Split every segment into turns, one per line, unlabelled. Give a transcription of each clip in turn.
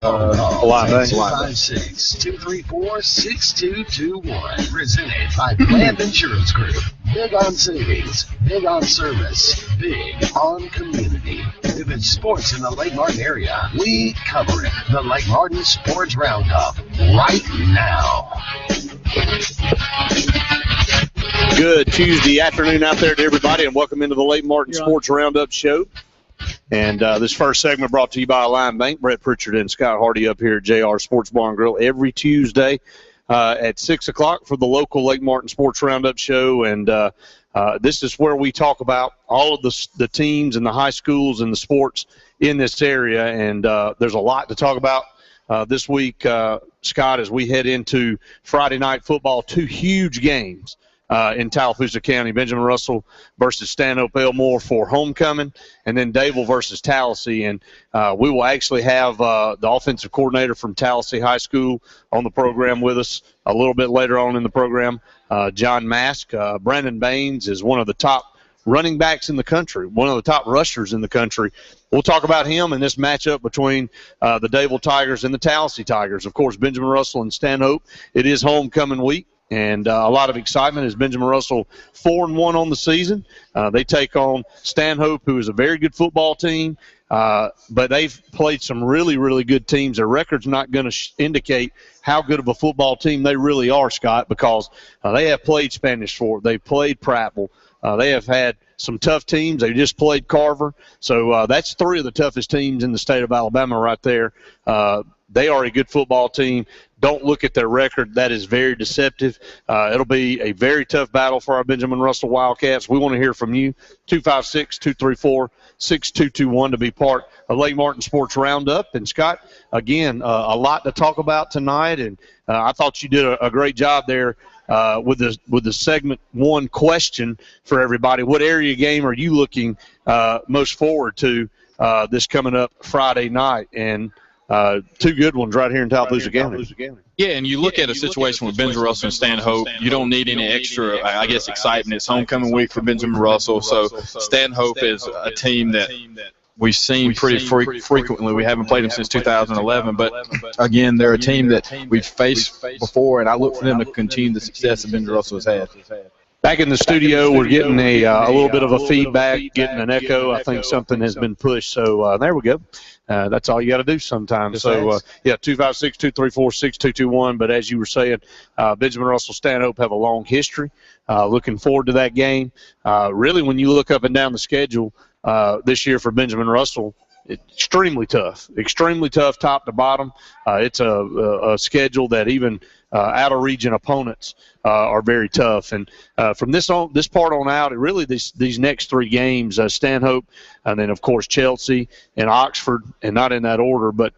256-234-6221. Presented by Bland Insurance Group. Big on savings, big on service, big on community. If it's sports in the Lake Martin area, we cover it. The Lake Martin Sports Roundup, right now.
Good Tuesday afternoon out there to everybody, and welcome into the Lake Martin Sports Roundup show. And this first segment brought to you by Alliance Bank. Brett Pritchard and Scott Hardy up here at JR Sports Bar and Grill every Tuesday at 6 o'clock for the local Lake Martin Sports Roundup show. And this is where we talk about all of the teams and the high schools and the sports in this area. And there's a lot to talk about this week, Scott, as we head into Friday night football, two huge games. In Tallapoosa County, Benjamin Russell versus Stanhope Elmore for homecoming, and then Dable versus Tallahassee. And we will actually have the offensive coordinator from Tallahassee High School on the program with us a little bit later on in the program, John Mask. Brandon Baines is one of the top running backs in the country, one of the top rushers in the country. We'll talk about him in this matchup between the Dable Tigers and the Tallahassee Tigers. Of course, Benjamin Russell and Stanhope, it is homecoming week. And a lot of excitement as Benjamin Russell 4-1 on the season. They take on Stanhope, who is a very good football team, but they've played some really, really good teams. Their record's not going to indicate how good of a football team they really are, Scott, because they have played Spanish Fort. They've played Prattville. They have had some tough teams. They just played Carver. So that's three of the toughest teams in the state of Alabama right there. They are a good football team. Don't look at their record. That is very deceptive. It'll be a very tough battle for our Benjamin Russell Wildcats. We want to hear from you, 256-234-6221 to be part of Lake Martin Sports Roundup. And, Scott, again, a lot to talk about tonight, and I thought you did a great job there with the segment one question for everybody. What area game are you looking most forward to this coming up Friday night? And two good ones right here in Tallapoosa County.
Yeah, and you look at a situation with Benjamin Russell and Stanhope, you don't need any extra, I guess, excitement. It's homecoming week for Benjamin Russell, so Stanhope is a team that we've seen pretty frequently. We haven't played them since 2011, but, again, they're a team that we've faced before, and I look for them to continue the success that Benjamin Russell has had.
Back in the studio, we're getting a little bit of a feedback, getting an echo. I think something has been pushed, so there we go. That's all you got to do sometimes. So, 256-234-6221. But as you were saying, Benjamin Russell Stanhope have a long history. Looking forward to that game. Really, when you look up and down the schedule this year for Benjamin Russell, it's extremely tough top to bottom. It's a schedule that even out-of-region opponents are very tough. And from this part on out, it really these next three games, Stanhope, and then, of course, Chelsea and Oxford, and not in that order, but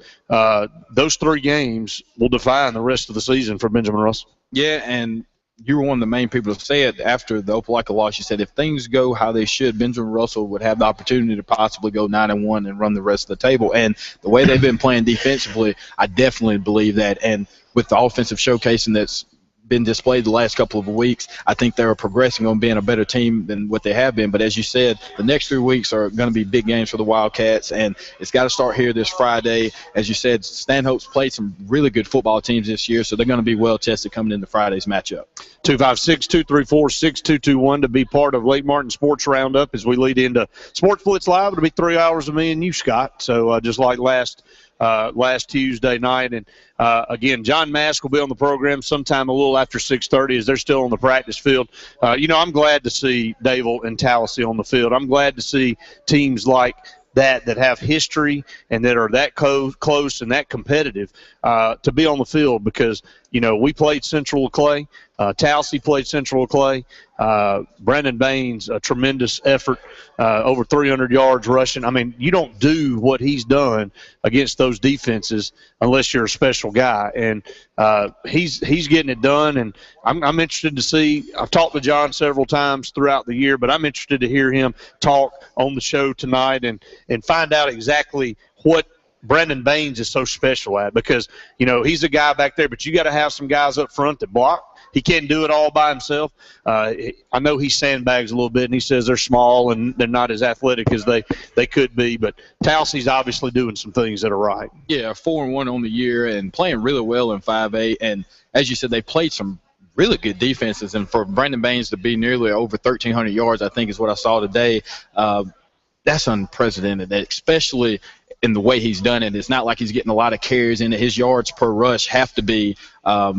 those three games will define the rest of the season for Benjamin Russell.
Yeah, and you were one of the main people to say it after the Opelika loss. You said if things go how they should, Benjamin Russell would have the opportunity to possibly go 9-1 and run the rest of the table. And the way they've been playing defensively, I definitely believe that. And with the offensive showcasing that's been displayed the last couple of weeks, I think they're progressing on being a better team than what they have been. But as you said, the next 3 weeks are going to be big games for the Wildcats, and it's got to start here this Friday. As you said, Stanhope's played some really good football teams this year, so they're going to be well tested coming into Friday's matchup.
256-234-6221 to be part of Lake Martin Sports Roundup as we lead into Sports Blitz Live. It'll be 3 hours of me and you, Scott. So just like last Tuesday night. And, again, John Mask will be on the program sometime a little after 6:30 as they're still on the practice field. I'm glad to see Dable and Tallahassee on the field. I'm glad to see teams like that have history and that are that close and that competitive to be on the field because, we played Central Clay. Tallahassee played Central Clay. Brandon Baines, a tremendous effort, over 300 yards rushing. I mean, you don't do what he's done against those defenses unless you're a special guy. And he's getting it done. And I'm interested to see. I've talked to John several times throughout the year, but I'm interested to hear him talk on the show tonight and find out exactly what Brandon Baines is so special at, because, he's a guy back there, but you got to have some guys up front that block. He can't do it all by himself. I know he sandbags a little bit, and he says they're small and they're not as athletic as they could be, but Towsey's obviously doing some things that are right.
Yeah, 4-1 on the year and playing really well in 5A. And as you said, they played some really good defenses. And for Brandon Baines to be nearly over 1,300 yards, I think is what I saw today, that's unprecedented, especially in the way he's done it. It's not like he's getting a lot of carries in it. His yards per rush have to be at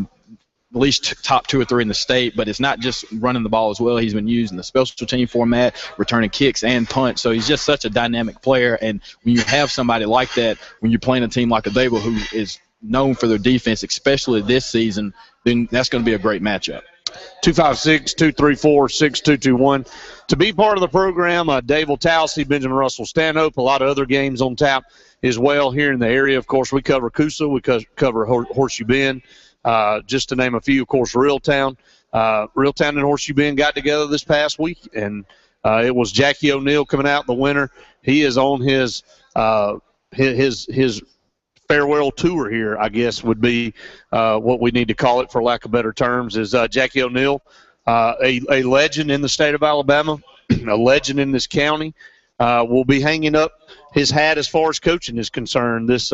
least top 2 or 3 in the state, but it's not just running the ball as well. He's been used in the special team format, returning kicks and punts. So he's just such a dynamic player. And when you have somebody like that, when you're playing a team like Adable who is known for their defense, especially this season, then that's going to be a great matchup.
256-234-6221. To be part of the program, Dave Towsey, Benjamin Russell Stanhope, a lot of other games on tap as well here in the area. Of course, we cover Coosa, we cover Horseshoe Bend. Just to name a few, of course, Reeltown. Reeltown and Horseshoe Bend got together this past week, and it was Jackie O'Neill coming out in the winter. He is on his farewell tour here, I guess would be what we need to call it, for lack of better terms, is Jackie O'Neill, a legend in the state of Alabama, a legend in this county. Will be hanging up his hat as far as coaching is concerned this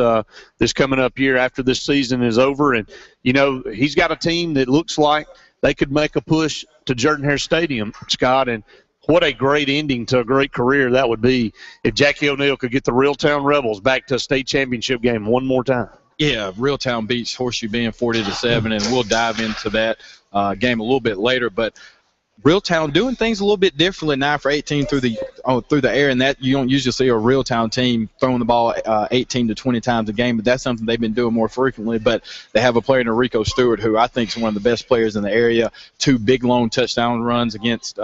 coming up year after this season is over. And, he's got a team that looks like they could make a push to Jordan-Hare Stadium, Scott, and what a great ending to a great career that would be if Jackie O'Neill could get the Reeltown Rebels back to a state championship game one more time.
Yeah, Reeltown beats Horseshoe Bend 40-7, and we'll dive into that game a little bit later. But Reeltown doing things a little bit differently now for 18 through the air, and that you don't usually see a Reeltown team throwing the ball 18 to 20 times a game, but that's something they've been doing more frequently. But they have a player in Rico Stewart who I think is one of the best players in the area. 2 big long touchdown runs against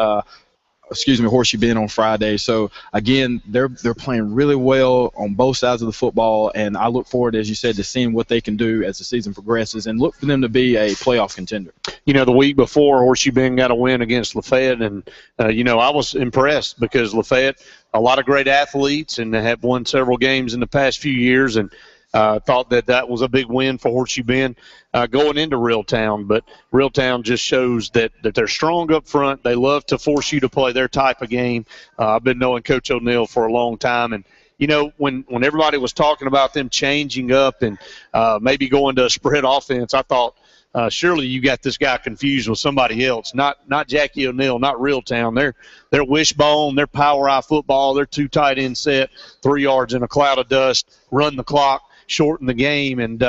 Horseshoe Bend on Friday. So, again, they're playing really well on both sides of the football, and I look forward, as you said, to seeing what they can do as the season progresses and look for them to be a playoff contender.
The week before, Horseshoe Bend got a win against Lafayette, and, I was impressed because Lafayette, a lot of great athletes, and they have won several games in the past few years, and thought that was a big win for Horseshoe Bend going into Reeltown. But Reeltown just shows that they're strong up front. They love to force you to play their type of game. I've been knowing Coach O'Neill for a long time. And, when everybody was talking about them changing up and maybe going to a spread offense, I thought, surely you got this guy confused with somebody else. Not Jackie O'Neill, not Reeltown. They're wishbone, they're power eye football, they're 2 tight end set, 3 yards in a cloud of dust, run the clock, shorten the game, and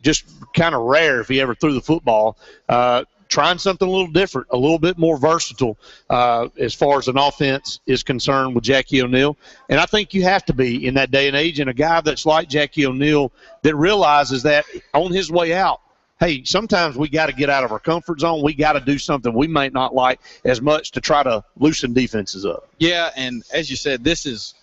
just kind of rare if he ever threw the football. Trying something a little different, a little bit more versatile as far as an offense is concerned with Jackie O'Neill. And I think you have to be in that day and age, and a guy that's like Jackie O'Neill that realizes that on his way out, hey, sometimes we got to get out of our comfort zone. We got to do something we might not like as much to try to loosen defenses up.
Yeah, and as you said, this is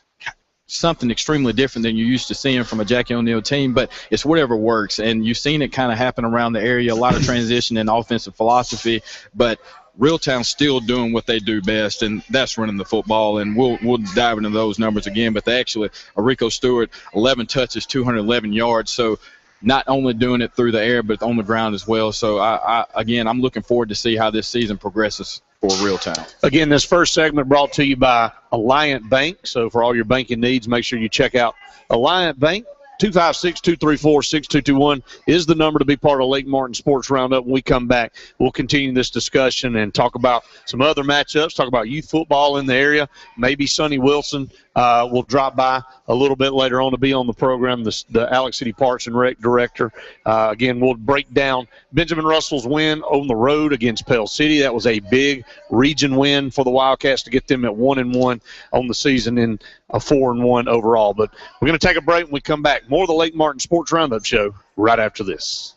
something extremely different than you're used to seeing from a Jackie O'Neill team, but it's whatever works. And you've seen it kind of happen around the area, a lot of transition in offensive philosophy, but Reeltown's still doing what they do best, and that's running the football. And we'll dive into those numbers again, but they actually, Rico Stewart, 11 touches, 211 yards. So not only doing it through the air, but on the ground as well. So, I'm looking forward to see how this season progresses for Reeltown.
Again, this first segment brought to you by Alliant Bank. So for all your banking needs, make sure you check out Alliant Bank. 256-234-6221 is the number to be part of Lake Martin Sports Roundup. When we come back, we'll continue this discussion and talk about some other matchups, talk about youth football in the area. Maybe Sonny Wilson will drop by a little bit later on to be on the program, the Alex City Parks and Rec director. Again, we'll break down Benjamin Russell's win on the road against Pell City. That was a big region win for the Wildcats to get them at 1-1 on the season in a 4-1 overall. But we're going to take a break when we come back. More of the Lake Martin Sports Roundup show right after this.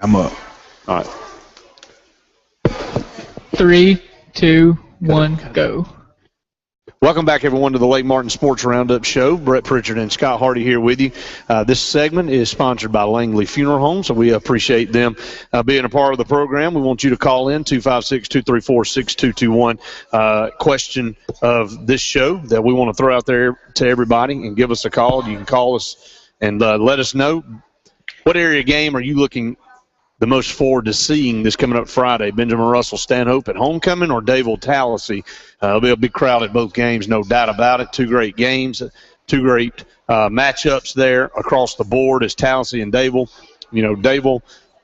I'm up.
All right.
3, 2, 1, go.
Welcome back, everyone, to the Lake Martin Sports Roundup Show. Brett Pritchard and Scott Hardy here with you. This segment is sponsored by Langley Funeral Home, so we appreciate them being a part of the program. We want you to call in 256-234-6221. Question of this show that we want to throw out there to everybody and give us a call. You can call us and let us know what area game are you looking the most forward to seeing this coming up Friday. Benjamin Russell Stanhope at homecoming or Dave Tallahassee. There'll be a big crowd at both games, no doubt about it. Two great games, two great matchups there across the board as Tallahassee and Dave. You know, Dave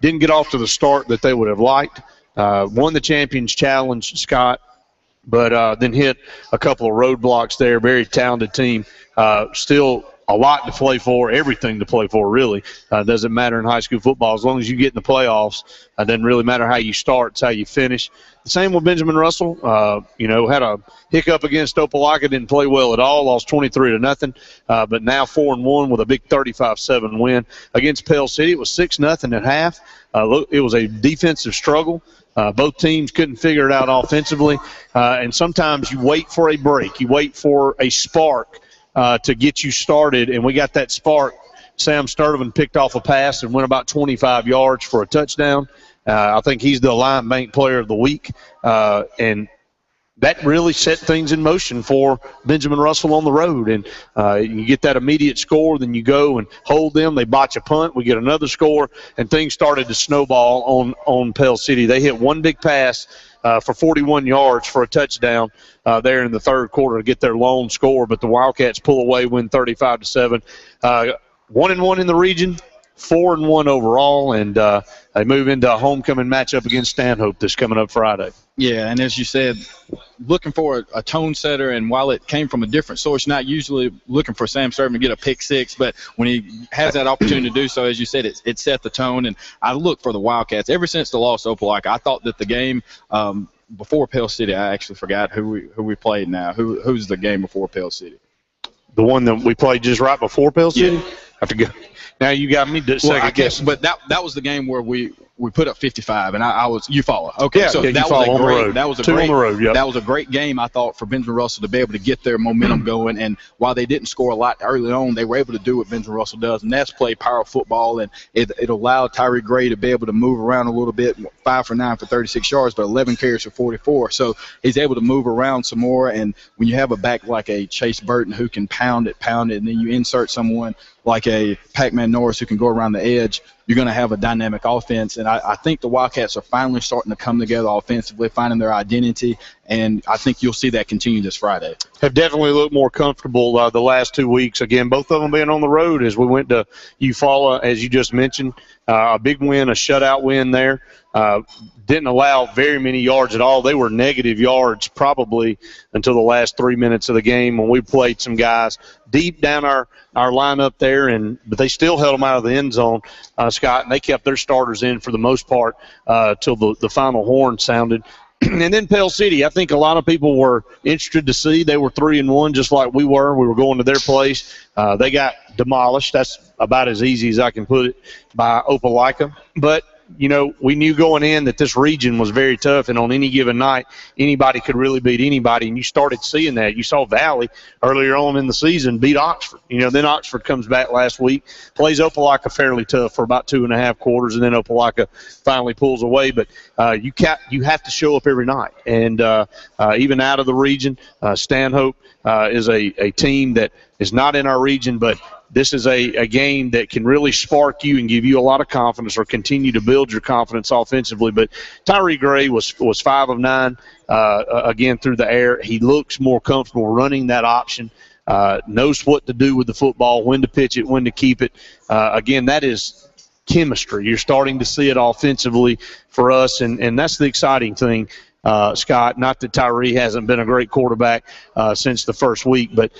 didn't get off to the start that they would have liked. Won the Champions Challenge, Scott, but then hit a couple of roadblocks there. Very talented team. Still a lot to play for, everything to play for, really. Doesn't matter in high school football. As long as you get in the playoffs, it doesn't really matter how you start, it's how you finish. The same with Benjamin Russell. Had a hiccup against Opelika, didn't play well at all, lost 23-0, but now 4-1 with a big 35-7 win. Against Pell City, it was 6-0 at half. It was a defensive struggle. Both teams couldn't figure it out offensively, and sometimes you wait for a break. You wait for a spark to get you started, and we got that spark. Sam Sturtevant picked off a pass and went about 25 yards for a touchdown. I think he's the Lion Bank Player of the Week, and that really set things in motion for Benjamin Russell on the road. And you get that immediate score, then you go and hold them. They botch a punt. We get another score, and things started to snowball on Pell City. They hit one big pass for 41 yards for a touchdown there in the third quarter to get their lone score. But the Wildcats pull away, win 35-7. 1-1 in the region, 4-1 overall, and they move into a homecoming matchup against Stanhope this coming up Friday.
Yeah, and as you said, looking for a tone setter, and while it came from a different source, not usually looking for Sam Sturtevant to get a pick six, but when he has that opportunity to do so, as you said, it set the tone. And I look for the Wildcats. Ever since the loss to Opelika, I thought that the game before Pell City, I actually forgot who we played now. Who's the game before Pell City?
The one that we played just right before Pell City?
Yeah.
I have to go. Now you got me to second guess.
But that was the game where we put up 55, and I was you follow. Okay,
yeah,
so
yeah,
that was a great game, I thought, for Benjamin Russell to be able to get their momentum going. And while they didn't score a lot early on, they were able to do what Benjamin Russell does, and that's play power football. And it allowed Tyree Gray to be able to move around a little bit, 5 for 9 for 36 yards, but 11 carries for 44. So he's able to move around some more. And when you have a back like a Chase Burton who can pound it, and then you insert someone like a Pac-Man Norris who can go around the edge, you're going to have a dynamic offense. And I think the Wildcats are finally starting to come together offensively, finding their identity, and I think you'll see that continue this Friday.
Have definitely looked more comfortable the last 2 weeks. Again, both of them being on the road as we went to Eufaula, as you just mentioned. A big win, a shutout win there. Didn't allow very many yards at all. They were negative yards probably until the last 3 minutes of the game when we played some guys deep down our lineup there, but they still held them out of the end zone, Scott, and they kept their starters in for the most part till the final horn sounded. And then Pell City, I think a lot of people were interested to see. They were 3-1 just like we were. We were going to their place. They got demolished. That's about as easy as I can put it by Opelika. But you know, we knew going in that this region was very tough, and on any given night, anybody could really beat anybody, and you started seeing that. You saw Valley earlier on in the season beat Oxford. You know, then Oxford comes back last week, plays Opelika fairly tough for about 2.5 quarters, and then Opelika finally pulls away. But you have to show up every night, and even out of the region, Stanhope is a team that is not in our region, but this is a game that can really spark you and give you a lot of confidence or continue to build your confidence offensively. But Tyree Gray was 5 of 9, again, through the air. He looks more comfortable running that option, knows what to do with the football, when to pitch it, when to keep it. Again, that is chemistry. You're starting to see it offensively for us, and that's the exciting thing. Scott, not that Tyree hasn't been a great quarterback since the first week, but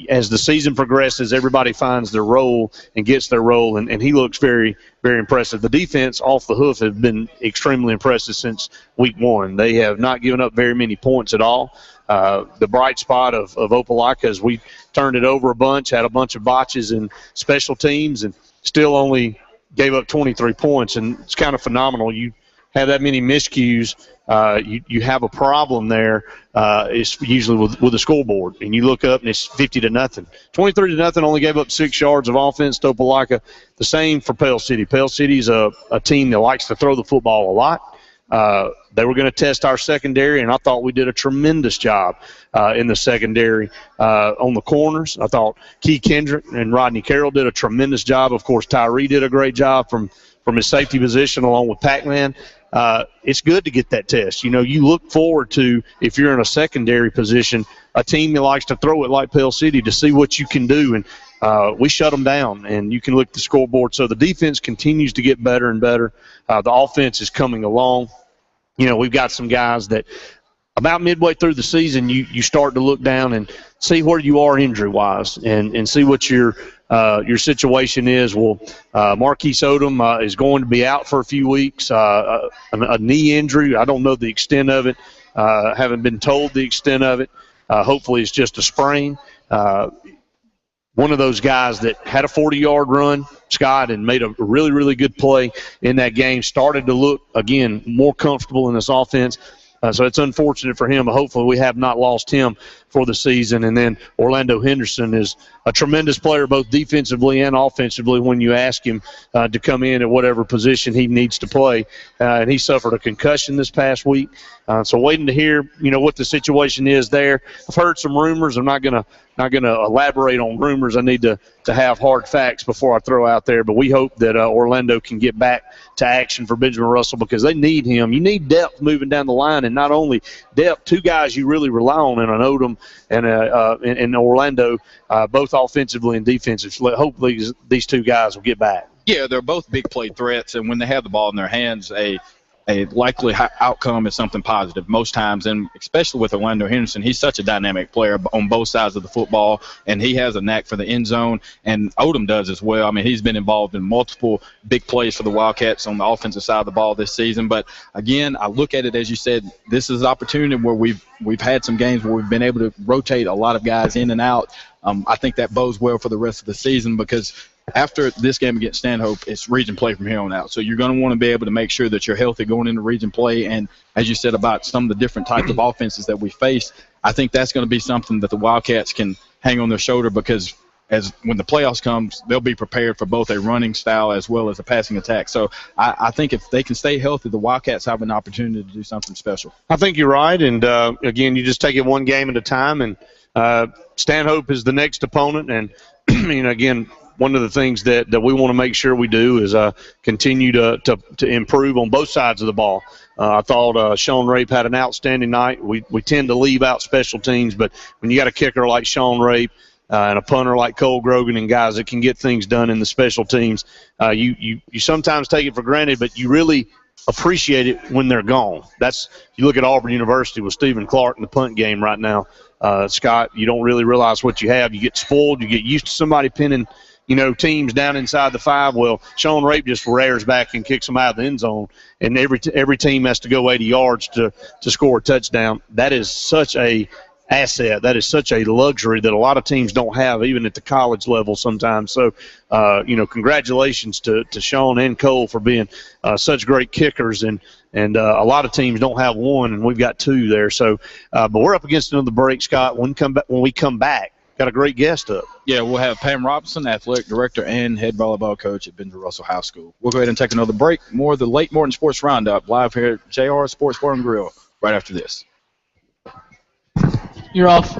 as the season progresses, everybody finds their role and gets their role, and he looks very, very impressive. The defense off the hoof have been extremely impressive since week 1. They have not given up very many points at all. The bright spot of Opelika is we turned it over a bunch, had a bunch of botches in special teams, and still only gave up 23 points, and it's kind of phenomenal. You have that many miscues, you have a problem there. It's usually with the scoreboard, and you look up and it's 50-0, 23-0. Only gave up 6 yards of offense. Kowaliga, the same for Pale City. Pale City is a team that likes to throw the football a lot. They were going to test our secondary, and I thought we did a tremendous job in the secondary on the corners. I thought Key Kendrick and Rodney Carroll did a tremendous job. Of course, Tyree did a great job from his safety position along with Pac-Man. It's good to get that test. You know, you look forward to, if you're in a secondary position, a team that likes to throw it like Pale City to see what you can do. And we shut them down, and you can look at the scoreboard. So the defense continues to get better and better. The offense is coming along. You know, we've got some guys that about midway through the season, you start to look down and see where you are injury-wise and see what your situation is. Well, Marquise Odom is going to be out for a few weeks, a knee injury. I don't know the extent of it. Haven't been told the extent of it. Hopefully it's just a sprain. One of those guys that had a 40-yard run, Scott, and made a really, really good play in that game, started to look, again, more comfortable in this offense. So it's unfortunate for him, but hopefully we have not lost him for the season. And then Orlando Henderson is a tremendous player both defensively and offensively when you ask him to come in at whatever position he needs to play. And he suffered a concussion this past week. So waiting to hear, you know, what the situation is there. I've heard some rumors. I'm not gonna elaborate on rumors. I need to have hard facts before I throw out there. But we hope that Orlando can get back to action for Benjamin Russell because they need him. You need depth moving down the line, and not only depth, 2 guys you really rely on in an Odom and in Orlando, both offensively and defensively. Hopefully these 2 guys will get back.
Yeah, they're both big play threats, and when they have the ball in their hands, a likely outcome is something positive most times, and especially with Orlando Henderson. He's such a dynamic player on both sides of the football, and he has a knack for the end zone, and Odom does as well. I mean, he's been involved in multiple big plays for the Wildcats on the offensive side of the ball this season. But, again, I look at it, as you said, this is an opportunity where we've had some games where we've been able to rotate a lot of guys in and out. I think that bodes well for the rest of the season because after this game against Stanhope, it's region play from here on out. So you're going to want to be able to make sure that you're healthy going into region play. And as you said about some of the different types of offenses that we face, I think that's going to be something that the Wildcats can hang on their shoulder because when the playoffs comes, they'll be prepared for both a running style as well as a passing attack. So I think if they can stay healthy, the Wildcats have an opportunity to do something special.
I think you're right. And, again, you just take it one game at a time. And Stanhope is the next opponent. And, you know, again, one of the things that we want to make sure we do is continue to improve on both sides of the ball. I thought Sean Rape had an outstanding night. We tend to leave out special teams, but when you got a kicker like Sean Rape and a punter like Cole Grogan and guys that can get things done in the special teams, you sometimes take it for granted, but you really appreciate it when they're gone. You look at Auburn University with Stephen Clark in the punt game right now. Scott, you don't really realize what you have. You get spoiled. You get used to somebody pinning teams down inside the 5. Well, Sean Rape just rears back and kicks them out of the end zone, and every team has to go 80 yards to score a touchdown. That is such a asset. That is such a luxury that a lot of teams don't have, even at the college level sometimes. So, congratulations to Sean and Cole for being such great kickers, and a lot of teams don't have one, and we've got 2 there. So, but we're up against another break, Scott. When we come back, got a great guest up.
Yeah, we'll have Pam Robinson, athletic director and head volleyball coach at Benjamin Russell High School. We'll go ahead and take another break. More of the late morning sports roundup live here at JR Sports Bar and Grill right after this.
You're off.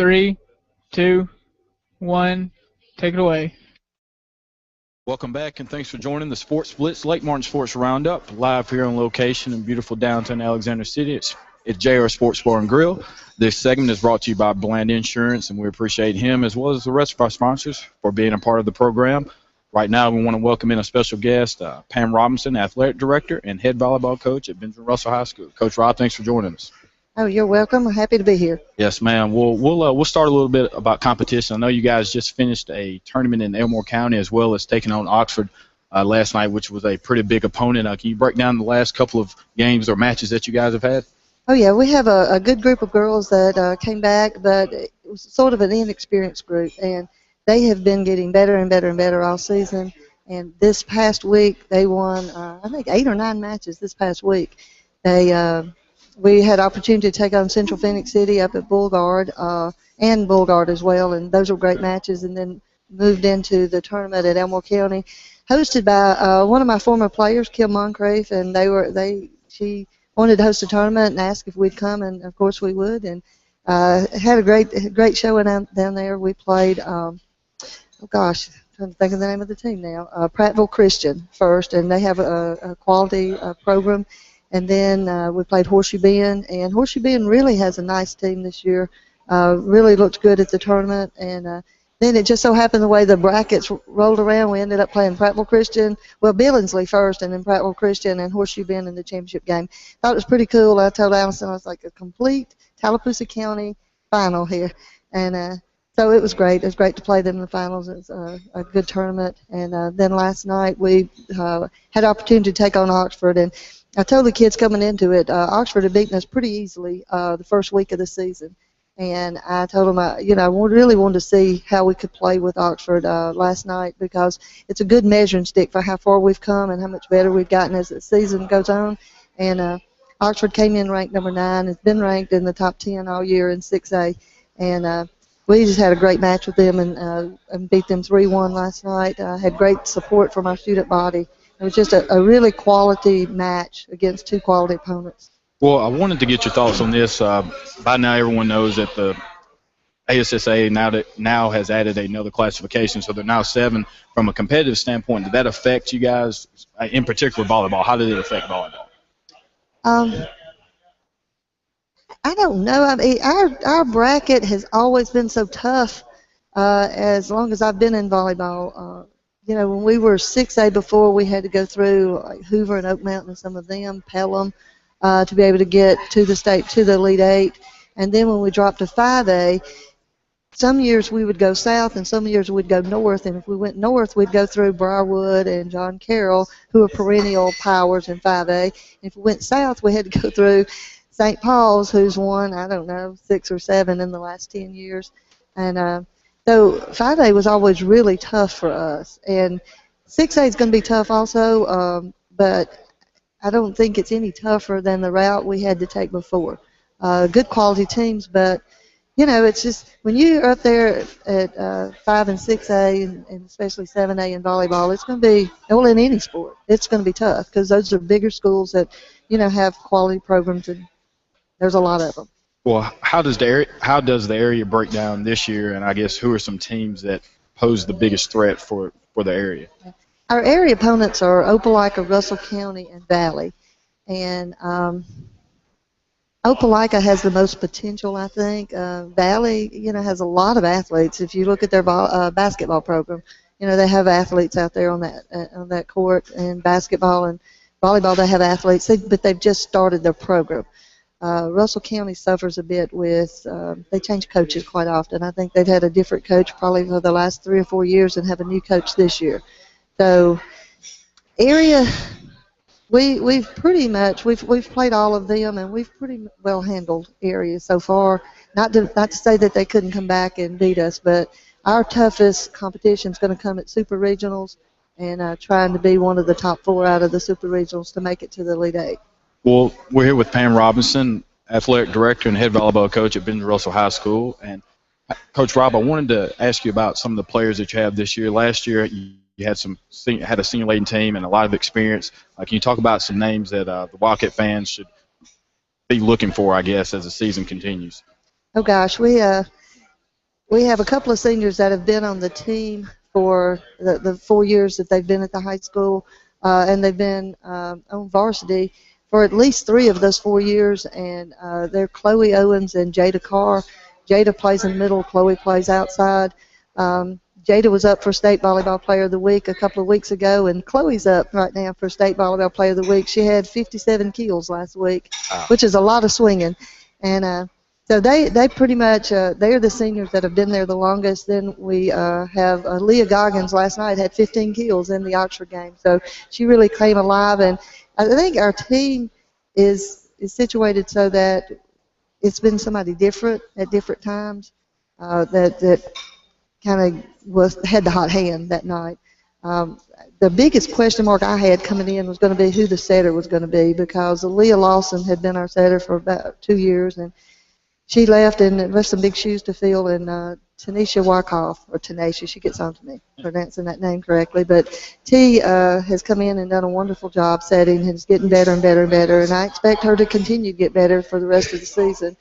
3, 2, 1. Take it away.
Welcome back, and thanks for joining the Sports Blitz Lake Martin Sports Roundup, live here on location in beautiful downtown Alexander City. It's JR Sports Bar and Grill. This segment is brought to you by Bland Insurance, and we appreciate him as well as the rest of our sponsors for being a part of the program. Right now, we want to welcome in a special guest, Pam Robinson, Athletic Director and Head Volleyball Coach at Benjamin Russell High School. Coach Rob, thanks for joining us.
Oh, you're welcome. I'm happy to be here.
Yes, ma'am. We'll start a little bit about competition. I know you guys just finished a tournament in Elmore County as well as taking on Oxford last night, which was a pretty big opponent. Can you break down the last couple of games or matches that you guys have had?
Oh, yeah. We have a good group of girls that came back, but it was sort of an inexperienced group, and they have been getting better and better and better all season. And this past week, they won, I think, 8 or 9 matches this past week. We had opportunity to take on Central Phoenix City up at Boulevard and Boulevard as well, and those were great matches. And then moved into the tournament at Elmore County, hosted by one of my former players, Kim Moncrief, and she wanted to host a tournament and asked if we'd come, and of course we would. And had a great showing down there. We played, I'm trying to think of the name of the team now, Prattville Christian first, and they have a quality program. And then we played Horseshoe Bend, and Horseshoe Bend really has a nice team this year. Really looked good at the tournament, and then it just so happened the way the brackets rolled around, we ended up playing Prattville Christian, well, Billingsley first, and then Prattville Christian and Horseshoe Bend in the championship game. Thought it was pretty cool. I told Allison I was like a complete Tallapoosa County final here, and so it was great. It was great to play them in the finals. It was a good tournament, and then last night we had opportunity to take on Oxford, and I told the kids coming into it, Oxford had beaten us pretty easily the first week of the season. And I told them, I really wanted to see how we could play with Oxford last night, because it's a good measuring stick for how far we've come and how much better we've gotten as the season goes on. And Oxford came in ranked number 9. It's been ranked in the top 10 all year in 6A. And we just had a great match with them and beat them 3-1 last night. Had great support from our student body. It was just a really quality match against 2 quality opponents.
Well, I wanted to get your thoughts on this. By now, everyone knows that the ASSA now has added another classification, so they're now 7. From a competitive standpoint, did that affect you guys, in particular volleyball? How did it affect volleyball?
I don't know. I mean, our bracket has always been so tough as long as I've been in volleyball. When we were 6A before, we had to go through like Hoover and Oak Mountain and some of them, Pelham, to be able to get to the Elite 8. And then when we dropped to 5A, some years we would go south and some years we'd go north. And if we went north, we'd go through Briarwood and John Carroll, who are perennial powers in 5A. And if we went south, we had to go through St. Paul's, who's won, 6 or 7 in the last 10 years. And so 5A was always really tough for us. And 6A is going to be tough also, but I don't think it's any tougher than the route we had to take before. Good quality teams, but, it's just when you're up there at 5 and 6A and especially 7A in volleyball, it's going to be, well, in any sport, it's going to be tough because those are bigger schools that, have quality programs, and there's a lot of them.
Well, how does the area break down this year, and I guess who are some teams that pose the biggest threat for the area?
Our area opponents are Opelika, Russell County, and Valley. And Opelika has the most potential, I think. Valley, has a lot of athletes. If you look at their basketball program, they have athletes out there on that court. And basketball and volleyball, they have athletes, but they've just started their program. Russell County suffers a bit with, they change coaches quite often. I think they've had a different coach probably for the last 3 or 4 years and have a new coach this year. So area, we've pretty much, we've played all of them, and we've pretty well handled area so far. Not to say that they couldn't come back and beat us, but our toughest competition is going to come at super regionals and trying to be one of the top 4 out of the super regionals to make it to the Elite 8.
Well, we're here with Pam Robinson, Athletic Director and Head Volleyball Coach at Benjamin Russell High School. And Coach Rob, I wanted to ask you about some of the players that you have this year. Last year, you had a senior laden team and a lot of experience. Can you talk about some names that the Wildcat fans should be looking for, I guess, as the season continues?
Oh gosh, we We have a couple of seniors that have been on the team for the 4 years that they've been at the high school, and they've been on varsity for at least 3 of those 4 years, and they're Chloe Owens and Jada Carr. Jada plays in the middle, Chloe plays outside. Jada was up for State Volleyball Player of the Week a couple of weeks ago, and Chloe's up right now for State Volleyball Player of the Week. She had 57 kills last week, which is a lot of swinging. And so they pretty much, they're the seniors that have been there the longest. Then we have Leah Goggins last night had 15 kills in the Oxford game. So she really came alive. And I think our team is situated so that it's been somebody different at different times that kind of had the hot hand that night. The biggest question mark I had coming in was going to be who the setter was going to be, because Leah Lawson had been our setter for about 2 years, and she left and left some big shoes to fill, and Tanisha Wyckoff, or Tanisha, she gets on to me pronouncing that name correctly, but T has come in and done a wonderful job setting, and is getting better and better and better, and I expect her to continue to get better for the rest of the season.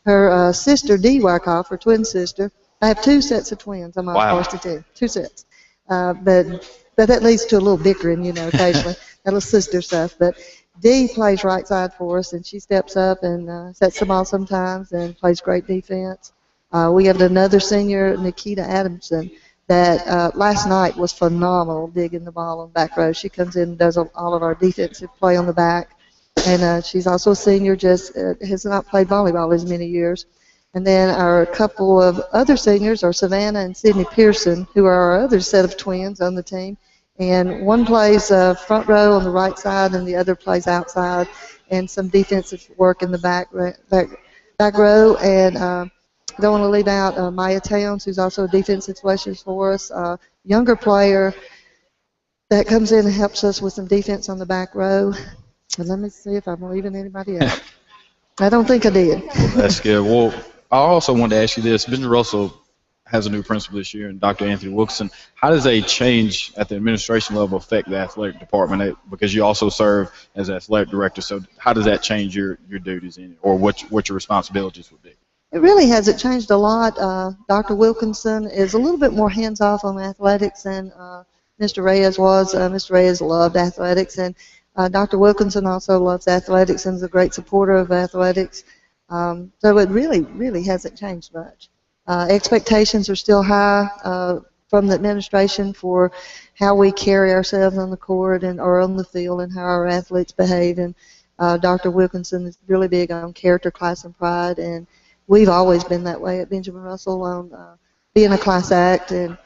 Her sister, Dee Wyckoff, her twin sister, I have 2 sets of twins on my varsity team, 2 sets. But that leads to a little bickering, occasionally, that little sister stuff. But Dee plays right side for us, and she steps up and sets the ball sometimes and plays great defense. We have another senior, Nikita Adamson, that last night was phenomenal digging the ball on the back row. She comes in and does all of our defensive play on the back. And she's also a senior, just has not played volleyball as many years. And then our couple of other seniors are Savannah and Sydney Pearson, who are our other set of twins on the team. And one plays front row on the right side, and the other plays outside, and some defensive work in the back row. And I don't want to leave out Maya Towns, who's also a defensive specialist for us, younger player that comes in and helps us with some defense on the back row. And let me see if I'm leaving anybody out. I don't think I did.
That's good. Well, I also wanted to ask you this. Benjamin Russell has a new principal this year, and Dr. Anthony Wilkinson. How does a change at the administration level affect the athletic department? Because you also serve as athletic director, so how does that change your duties in it, or what your responsibilities would be?
It really hasn't changed a lot. Dr. Wilkinson is a little bit more hands-off on athletics than Mr. Reyes was. Mr. Reyes loved athletics, and Dr. Wilkinson also loves athletics and is a great supporter of athletics. So it really hasn't changed much. Expectations are still high from the administration for how we carry ourselves on the court or on the field, and how our athletes behave. And Dr. Wilkinson is really big on character, class, and pride, and we've always been that way at Benjamin Russell on being a class act, and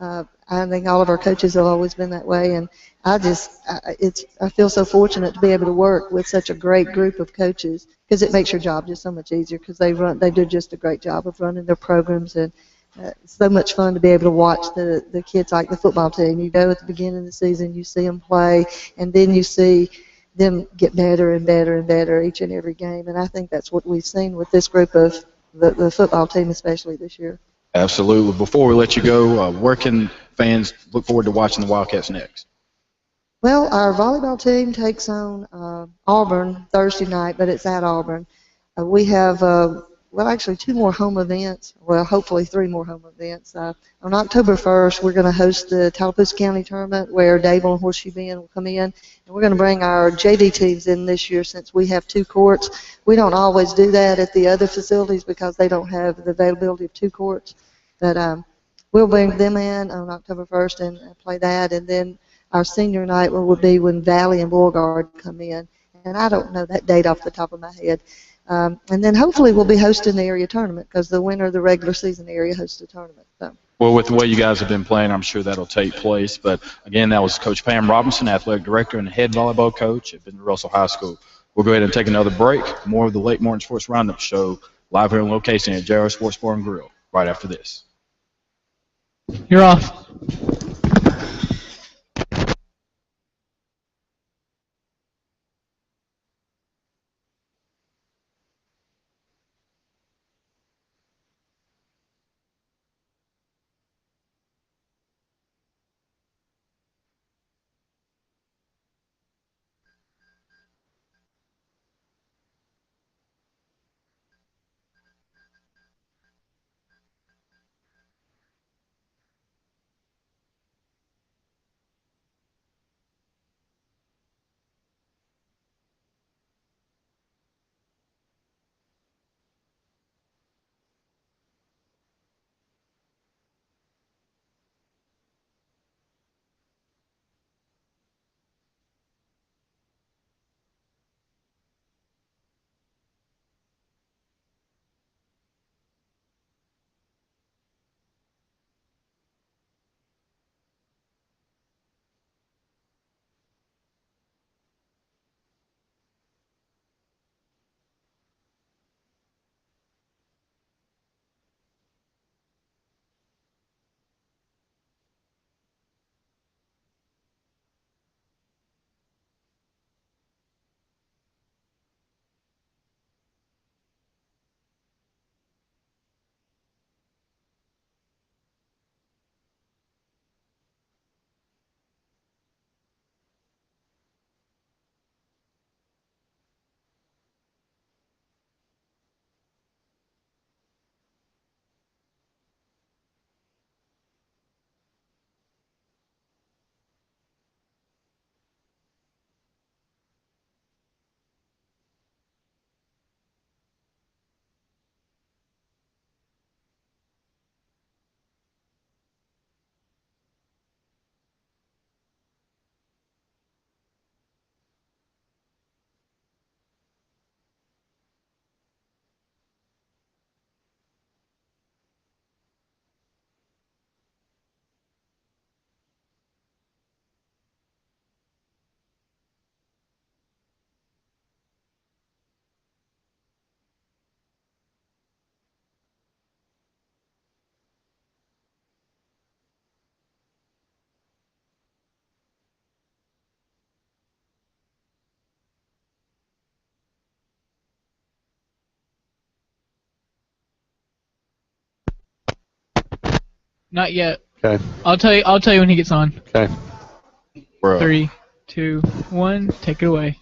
I think all of our coaches have always been that way. And I feel so fortunate to be able to work with such a great group of coaches, because it makes your job just so much easier, because they do just a great job of running their programs, and it's so much fun to be able to watch the kids, like the football team. You go at the beginning of the season, you see them play, and then you see them get better and better and better each and every game, and I think that's what we've seen with this group of the football team, especially this year.
Absolutely. Before we let you go, where can fans look forward to watching the Wildcats next?
Well, our volleyball team takes on Auburn Thursday night, but it's at Auburn. We have, actually 2 more home events. Well, hopefully 3 more home events. On October 1st, we're going to host the Tallapoosa County Tournament, where Dable and Horseshoe Bend will come in. And we're going to bring our JV teams in this year, since we have 2 courts. We don't always do that at the other facilities because they don't have the availability of 2 courts. But we'll bring them in on October 1st and play that. And then our senior night would be when Valley and Beauregard come in. And I don't know that date off the top of my head. And then hopefully we'll be hosting the area tournament, because the winner of the regular season area hosts the tournament. So.
Well, with the way you guys have been playing, I'm sure that'll take place. But, again, that was Coach Pam Robinson, athletic director and head volleyball coach at Benjamin Russell High School. We'll go ahead and take another break. More of the Late Morning Sports Roundup show live here on location at JR Sports Bar and Grill right after this.
You're off. Not yet.
Okay.
I'll tell you when he gets on.
Okay.
Bro.
3, 2, 1. Take it away.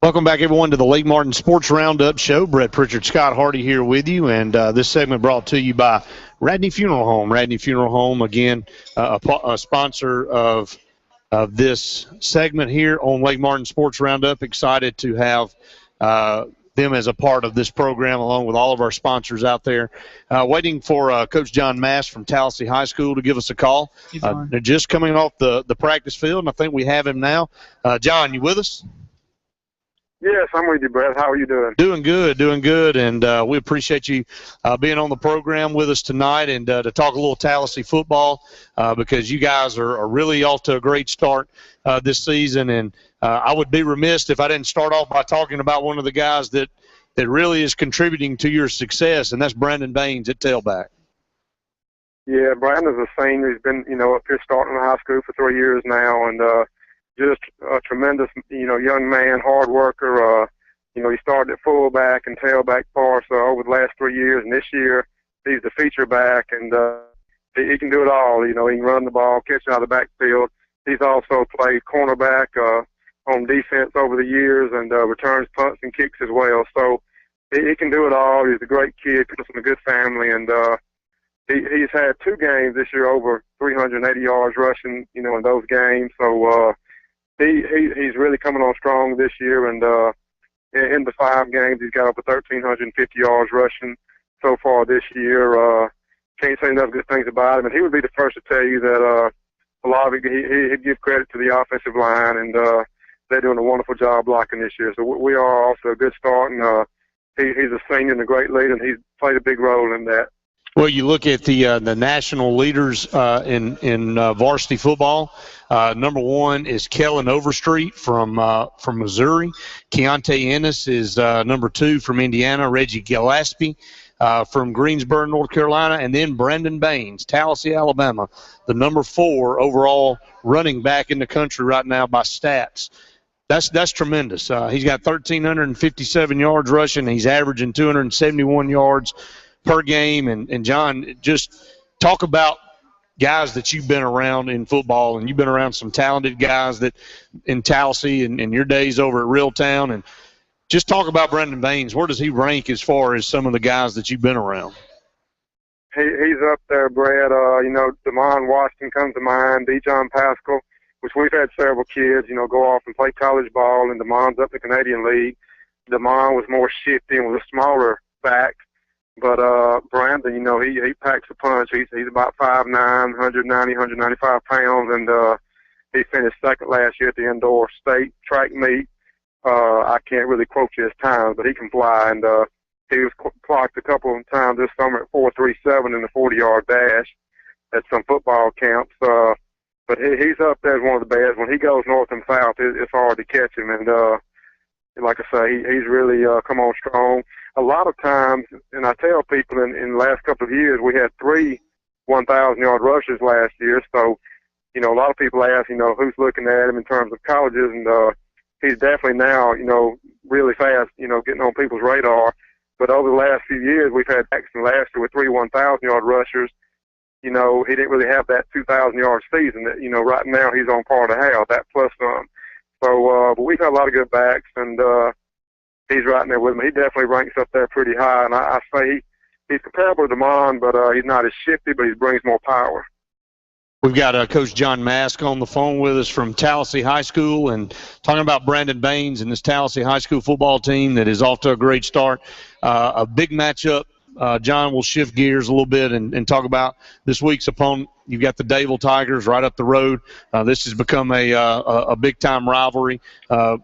Welcome back, everyone, to the Lake Martin Sports Roundup Show. Brett Pritchard, Scott Hardy here with you, and this segment brought to you by Radney Funeral Home. Radney Funeral Home, again, a sponsor of this segment here on Lake Martin Sports Roundup. Excited to have them as a part of this program, along with all of our sponsors out there. Waiting for Coach John Mass from Tallahassee High School to give us a call. They're just coming off the practice field, and I think we have him now. John, you with us?
Yes, I'm with you, Brett. How are you doing?
Doing good, and we appreciate you being on the program with us tonight and to talk a little Tallahassee football because you guys are really off to a great start this season, and I would be remiss if I didn't start off by talking about one of the guys that really is contributing to your success, and that's Brandon Baines at tailback.
Yeah, Brandon's a senior. He's been, up here starting in high school for 3 years now, and just a tremendous, young man, hard worker. He started at fullback and tailback for us over the last 3 years, and this year he's the feature back, and he can do it all. He can run the ball, catch out of the backfield. He's also played cornerback on defense over the years and returns punts and kicks as well. So he can do it all. He's a great kid, comes from a good family, and he's had 2 games this year over 380 yards rushing, in those games. So he's really coming on strong this year, and in the 5 games he's got over 1,350 yards rushing so far this year. Can't say enough good things about him, and he would be the first to tell you that a lot of it, he'd give credit to the offensive line, and they're doing a wonderful job blocking this year. So we are off to a good start, and he's a senior and a great leader, and he's played a big role in that.
Well, you look at the national leaders in varsity football. Number 1 is Kellen Overstreet from Missouri. Keontae Ennis is number 2 from Indiana. Reggie Gillespie from Greensboro, North Carolina, and then Brandon Baines, Tallahassee, Alabama, the number 4 overall running back in the country right now by stats. That's tremendous. He's got 1,357 yards rushing. He's averaging 271 yards per game. And John, just talk about guys that you've been around in football, and you've been around some talented guys that in Tallahassee and your days over at Reeltown, and just talk about Brandon Baines. Where does he rank as far as some of the guys that you've been around?
He's up there, Brad. Damon Washington comes to mind, Dejon Pascal, which we've had several kids, go off and play college ball, and Damon's up in the Canadian League. Damon was more shifty and was a smaller back. But Brandon, he packs a punch. He's about 5'9", 190, 195 pounds, and he finished second last year at the indoor state track meet. I can't really quote you his times, but he can fly, and he was clocked a couple of times this summer at 4.37 in the 40-yard dash at some football camps. But he's up there as one of the best. When he goes north and south, it's hard to catch him, and like I say, he's really come on strong. A lot of times, and I tell people in the last couple of years, we had 3 1,000-yard rushers last year. So, a lot of people ask, who's looking at him in terms of colleges, and he's definitely now, really fast, getting on people's radar. But over the last few years, we've had Jackson last year with 3 1,000-yard rushers. He didn't really have that 2,000-yard season that, right now he's on par to have, that plus some. So, but we've had a lot of good backs, and he's right in there with him. He definitely ranks up there pretty high, and I say he's comparable to Damon, but he's not as shifty, but he brings more power.
We've got Coach John Mask on the phone with us from Tallahassee High School, and talking about Brandon Baines and this Tallahassee High School football team that is off to a great start. A big matchup. John, will shift gears a little bit and talk about this week's opponent. You've got the Dayville Tigers right up the road. This has become a big-time rivalry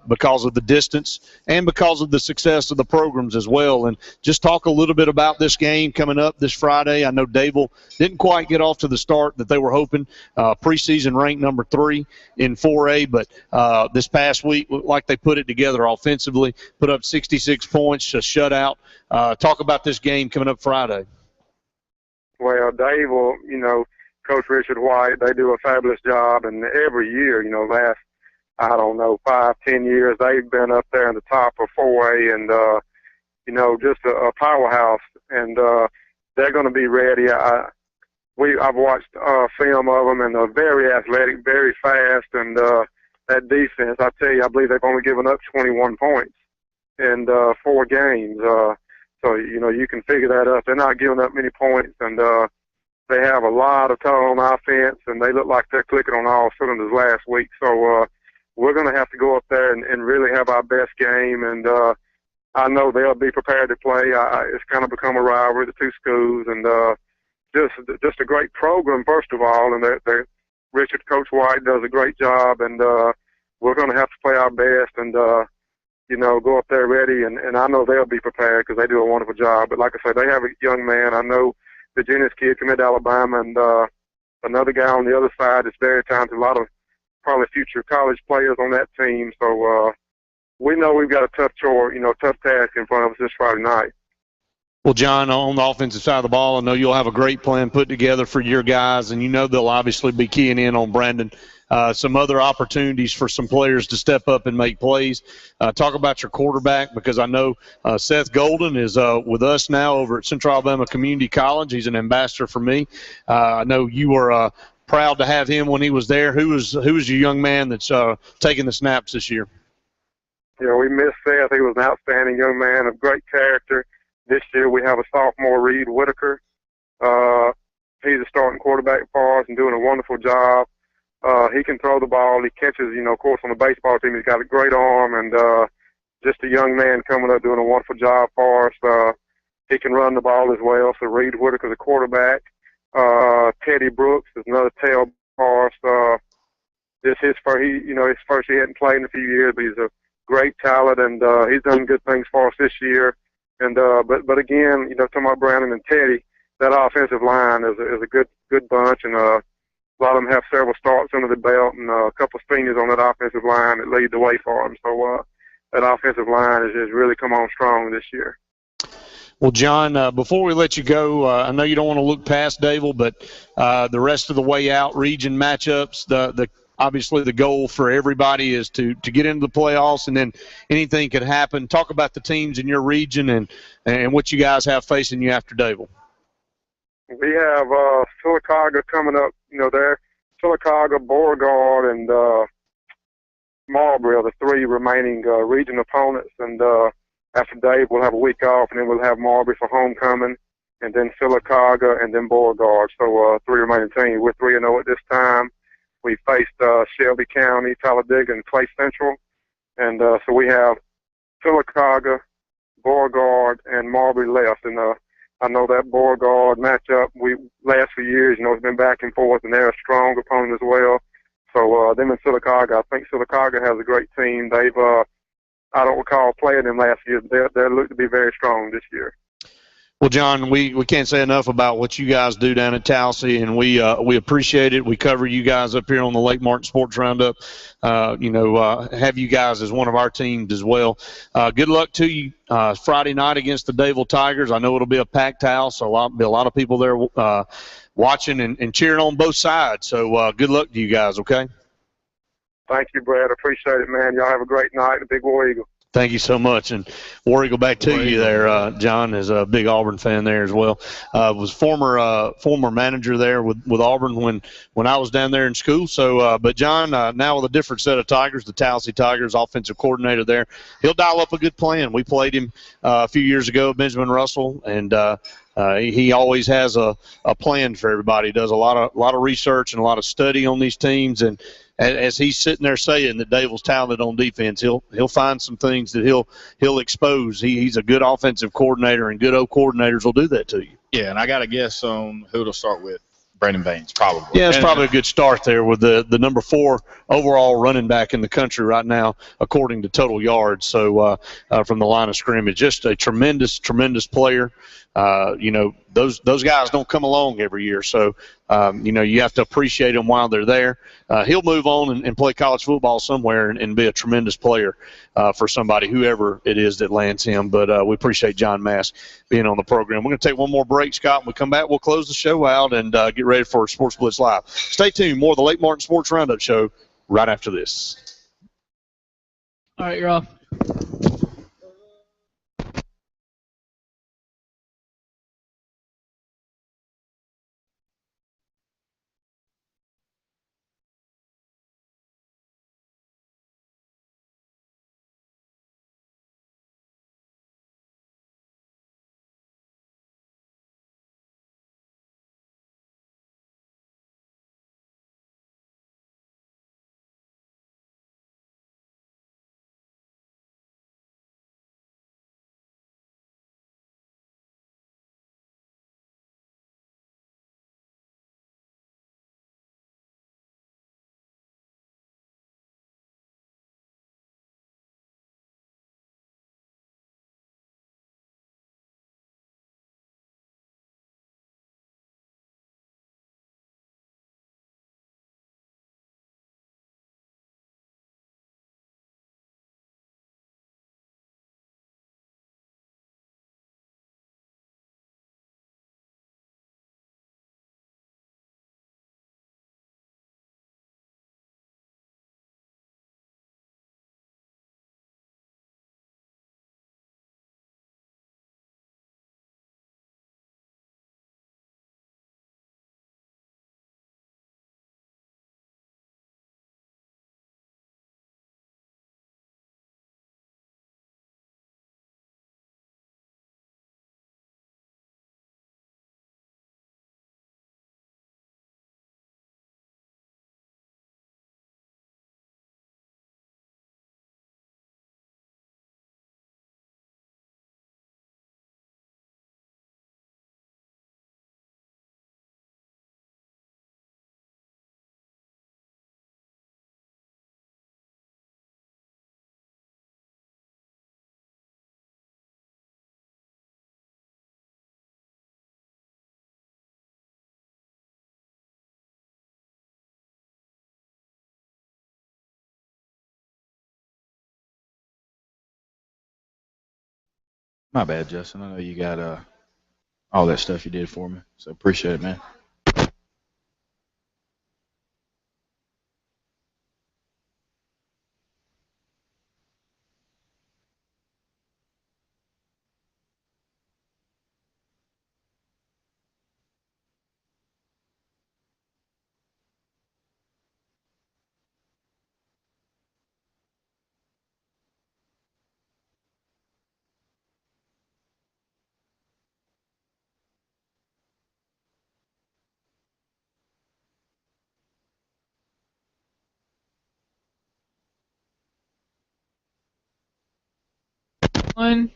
because of the distance and because of the success of the programs as well. And just talk a little bit about this game coming up this Friday. I know Dayville didn't quite get off to the start that they were hoping. Preseason ranked number 3 in 4A, but this past week looked like they put it together offensively, put up 66 points, a shutout. Talk about this game coming up Friday.
Well, Dayville, Coach Richard White, they do a fabulous job, and every year, last, 5-10 years, they've been up there in the top of 4A, and, just a powerhouse, and they're going to be ready. I've watched film of them, and they're very athletic, very fast, and that defense, I tell you, I believe they've only given up 21 points in 4 games. So, you know, you can figure that up. They're not giving up many points, and they have a lot of talent on offense, and they look like they're clicking on all cylinders last week. So we're going to have to go up there and really have our best game, and I know they'll be prepared to play. It's kind of become a rivalry, the two schools, and just a great program, first of all, and they're Coach White does a great job, and we're going to have to play our best and, you know, go up there ready, and I know they'll be prepared because they do a wonderful job. But like I say, they have a young man. I know the Jennings kid committed to Alabama, and another guy on the other side is very talented, a lot of probably future college players on that team. So we know we've got a tough chore, you know, tough task in front of us this Friday night.
Well, John, on the offensive side of the ball, I know you'll have a great plan put together for your guys, and you know they'll obviously be keying in on Brandon. Some other opportunities for some players to step up and make plays. Talk about your quarterback, because I know Seth Golden is with us now over at Central Alabama Community College. He's an ambassador for me. I know you were proud to have him when he was there. Who was your young man that's taking the snaps this year?
You know, we miss Seth. He was an outstanding young man of great character. This year we have a sophomore, Reed Whitaker. He's a starting quarterback for us and doing a wonderful job. He can throw the ball. He catches, you know, of course, on the baseball team, he's got a great arm, and just a young man coming up doing a wonderful job for us. He can run the ball as well. So Reed Whitaker's a quarterback. Teddy Brooks is another tail for us. This his first, his first. He hadn't played in a few years, but he's a great talent, and he's done good things for us this year. And but again, you know, talking about Brandon and Teddy, that offensive line is a good bunch, and a lot of them have several starts under the belt, and a couple of seniors on that offensive line that lead the way for them. So that offensive line has really come on strong this year.
Well, John, before we let you go, I know you don't want to look past Dable, but the rest of the way out region matchups, obviously the goal for everybody is to get into the playoffs, and then anything could happen. Talk about the teams in your region and what you guys have facing you after Dable.
We have Sylacauga coming up. You know, they're Sylacauga, Beauregard, and Marlboro are the 3 remaining region opponents. And after Dave, we'll have a week off, and then we'll have Marlboro for homecoming, and then Sylacauga, and then Beauregard. So 3 remaining teams. We're 3-0 at this time. We faced Shelby County, Talladega, and Clay Central. And so we have Sylacauga, Beauregard, and Marlboro left. And I know that Beauregard matchup, we last few years, you know, it's been back and forth, and they're a strong opponent as well. So them and Sylacauga, I think Sylacauga has a great team. They've, I don't recall playing them last year, but they look to be very strong this year.
Well, John, we can't say enough about what you guys do down at Tallahassee, and we appreciate it. We cover you guys up here on the Lake Martin Sports Roundup. Have you guys as one of our teams as well. Good luck to you Friday night against the Dable Tigers. I know it'll be a packed house, so there'll be a lot of people there watching and cheering on both sides. So good luck to you guys, okay?
Thank you, Brad. Appreciate it, man. Y'all have a great night. The Big War Eagle.
Thank you so much. And War Eagle back to you there, John, is a big Auburn fan there as well. Was former manager there with Auburn when I was down there in school. So, but John, now with a different set of Tigers, the Tallahassee Tigers offensive coordinator there, he'll dial up a good plan. We played him a few years ago, Benjamin Russell, and he always has a plan for everybody. He does a lot of research and a lot of study on these teams, and as he's sitting there saying that Dable's talented on defense, he'll find some things that he'll expose. He's a good offensive coordinator, and good O coordinators will do that to you.
Yeah, and I got to guess on who to start with. Brandon Baines, probably.
Yeah, it's probably a good start there with the number 4 overall running back in the country right now, according to total yards. So from the line of scrimmage, just a tremendous player. Those guys don't come along every year, so you have to appreciate them while they're there. He'll move on and play college football somewhere and be a tremendous player for somebody, whoever it is that lands him. But we appreciate John Mask being on the program. We're going to take one more break, Scott. When we come back, we'll close the show out and get ready for Sports Blitz Live. Stay tuned. More of the Lake Martin Sports Roundup show right after this.
All right, you're off.
My bad, Justin. I know you got all that stuff you did for me, so appreciate it, man.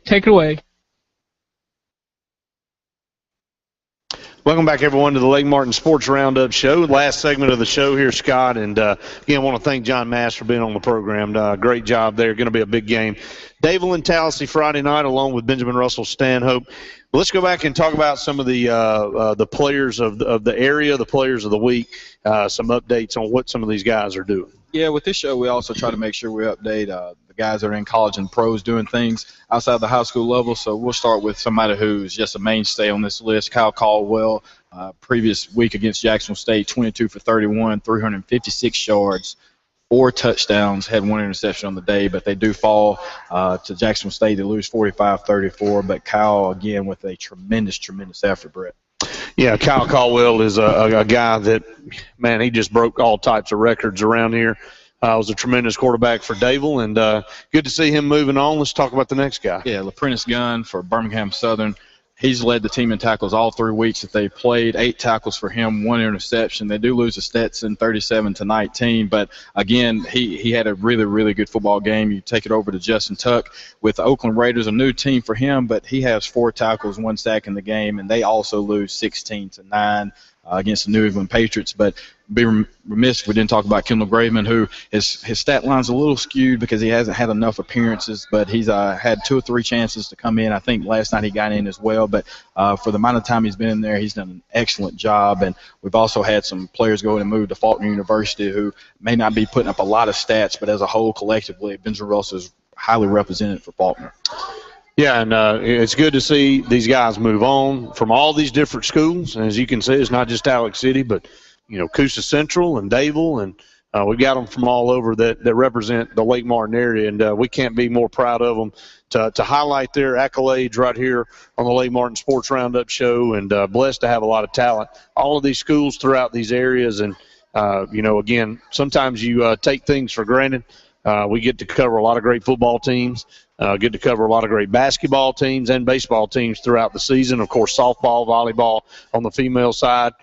Take it away.
Welcome back, everyone, to the Lake Martin Sports Roundup Show. Last segment of the show here, Scott. And, again, I want to thank John Mass for being on the program. Great job there. Going to be a big game. Dayville and Tallahassee Friday night, along with Benjamin Russell Stanhope. Let's go back and talk about some of the players of the area, the players of the week, some updates on what some of these guys are doing.
Yeah, with this show, we also try to make sure we update the guys that are in college and pros doing things outside the high school level. So we'll start with somebody who's just a mainstay on this list, Kyle Caldwell. Previous week against Jacksonville State, 22 for 31, 356 yards, 4 touchdowns, had 1 interception on the day, but they do fall to Jacksonville State. They lose 45-34, but Kyle, again, with a tremendous effort, Brett.
Yeah, Kyle Caldwell is a guy that, man, he just broke all types of records around here. Was a tremendous quarterback for Dayville, and good to see him moving on. Let's talk about the next guy.
Yeah, LaPrentice Gunn for Birmingham Southern. He's led the team in tackles all 3 weeks that they played. 8 tackles for him, 1 interception. They do lose to Stetson 37-19, but again, he had a really good football game. You take it over to Justin Tuck with the Oakland Raiders, a new team for him, but he has 4 tackles, 1 sack in the game, and they also lose 16-9 against the New England Patriots. But be remiss if we didn't talk about Kendall Graveman, who his stat line's a little skewed because he hasn't had enough appearances, but he's had 2 or 3 chances to come in. I think last night he got in as well, but for the amount of time he's been in there, he's done an excellent job. And we've also had some players go in and move to Faulkner University who may not be putting up a lot of stats, but as a whole, collectively, Benjamin Russell is highly represented for Faulkner.
Yeah, and it's good to see these guys move on from all these different schools. And as you can see, it's not just Alex City, but, Coosa Central and Dayville, and we've got them from all over that represent the Lake Martin area, and we can't be more proud of them to highlight their accolades right here on the Lake Martin Sports Roundup Show, and blessed to have a lot of talent. All of these schools throughout these areas, and, again, sometimes you take things for granted. We get to cover a lot of great football teams. Get to cover a lot of great basketball teams and baseball teams throughout the season. Of course, softball, volleyball on the female side,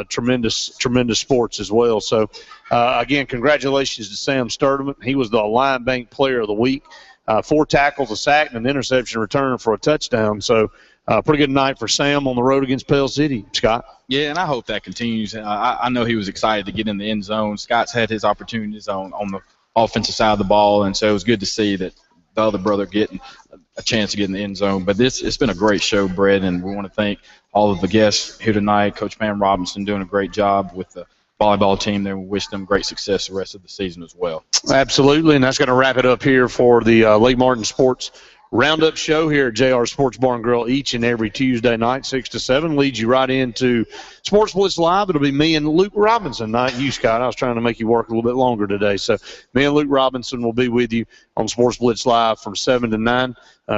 tremendous sports as well. So, again, congratulations to Sam Sturdivant. He was the Lion Bank Player of the Week. 4 tackles, a sack, and an interception return for a touchdown. So, pretty good night for Sam on the road against Pell City. Scott?
Yeah, and I hope that continues. I know he was excited to get in the end zone. Scott's had his opportunities on the offensive side of the ball, and so it was good to see that the other brother getting a chance to get in the end zone. But it's been a great show, Brett, and we want to thank all of the guests here tonight. Coach Pam Robinson doing a great job with the volleyball team there. We wish them great success the rest of the season as well.
Absolutely, and that's going to wrap it up here for the Lake Martin Sports Roundup Show here at JR Sports Bar and Grill each and every Tuesday night, 6 to 7. Leads you right into Sports Blitz Live. It'll be me and Luke Robinson, not you, Scott. I was trying to make you work a little bit longer today. So me and Luke Robinson will be with you on Sports Blitz Live from 7 to 9,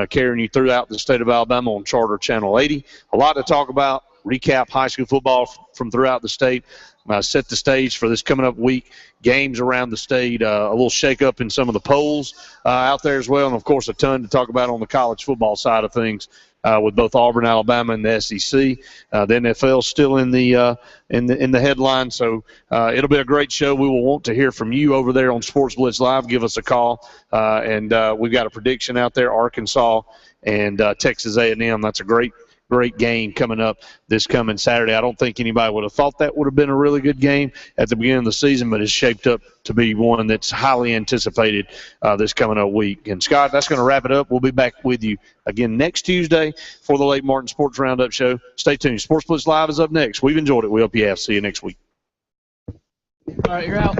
carrying you throughout the state of Alabama on Charter Channel 80. A lot to talk about. Recap high school football from throughout the state. Set the stage for this coming up week. Games around the state, a little shake-up in some of the polls out there as well, and, of course, a ton to talk about on the college football side of things with both Auburn, Alabama, and the SEC. The NFL still in the headline, so it'll be a great show. We will want to hear from you over there on Sports Blitz Live. Give us a call, and we've got a prediction out there, Arkansas and Texas A&M. That's a great game coming up this coming Saturday. I don't think anybody would have thought that would have been a really good game at the beginning of the season, but it's shaped up to be one that's highly anticipated this coming up week. And, Scott, that's going to wrap it up. We'll be back with you again next Tuesday for the Lake Martin Sports Roundup Show. Stay tuned. Sports Blitz Live is up next. We've enjoyed it. We hope you have. See you next week.
All right, you're out.